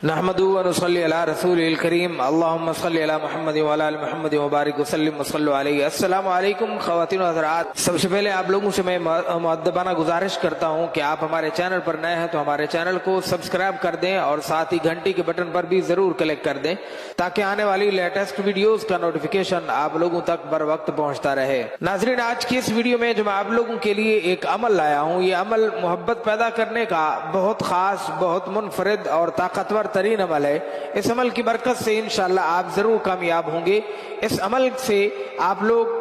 نحمدو و نصلی علی رسول الکریم اللہم صلی علی محمد و علی محمد وبارک وسلم وصلو علیہ۔ السلام علیکم خواتین و حضرات، سب سے پہلے آپ لوگوں سے میں مؤدبانہ گزارش کرتا ہوں کہ آپ ہمارے چینل پر نئے ہیں تو ہمارے چینل کو سبسکرائب کر دیں اور ساتھ ہی گھنٹی کے بٹن پر بھی ضرور کلک کر دیں تاکہ آنے والی لیٹسٹ ویڈیوز کا نوٹیفیکیشن آپ لوگوں تک بر وقت پہنچتا رہے۔ ناظرین، آج کی اس ویڈیو میں جو میں آپ لوگوں کے لیے ایک عمل لایا ہوں، یہ عمل محبت پیدا کرنے کا بہت خاص، بہت منفرد اور طاقتور ترین عمل ہے۔ اس عمل کی برکت سے انشاءاللہ آپ ضرور کامیاب ہوں گے۔ اس عمل سے آپ لوگ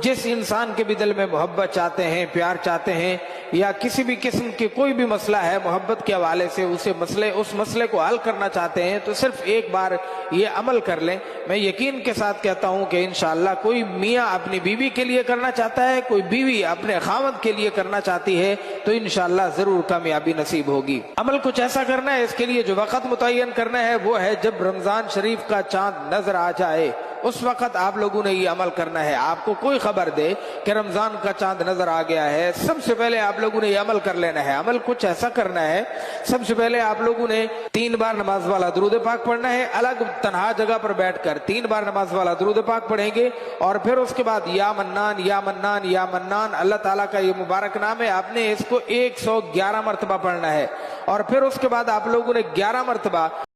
جس انسان کے بھی دل میں محبت چاہتے ہیں، پیار چاہتے ہیں، یا کسی بھی قسم کے کوئی بھی مسئلہ ہے محبت کے حوالے سے اس مسئلے کو حل کرنا چاہتے ہیں تو صرف ایک بار یہ عمل کر لیں۔ میں یقین کے ساتھ کہتا ہوں کہ انشاءاللہ کوئی میاں اپنی بیوی کے لیے کرنا چاہتا ہے، کوئی بیوی اپنے خاوند کے لیے کرنا چاہتی ہے تو انشاءاللہ ضرور کامیابی نصیب ہوگی۔ عمل کچھ ایسا کرنا ہے، اس کے لیے جو وقت متعین کرنا ہے وہ ہے جب رمضان شریف کا چاند نظر آ جائے اس وقت آپ لوگوں نے یہ عمل کرنا ہے۔ آپ کو کوئی خبر دے کہ رمضان کا چاند نظر آ گیا ہے، سب سے پہلے آپ لوگوں نے یہ عمل کر لینا ہے۔ عمل کچھ ایسا کرنا ہے، سب سے پہلے آپ لوگوں نے 3 بار نماز والا درود پاک پڑھنا ہے، الگ تنہا جگہ پر بیٹھ کر 3 بار نماز والا درود پاک پڑھیں گے، اور پھر اس کے بعد یا منان یا منان یا منان، اللہ تعالیٰ کا یہ مبارک نام ہے، آپ نے اس کو 111 مرتبہ پڑھنا ہے، اور پھر اس کے بعد آپ لوگوں نے 11 مرتبہ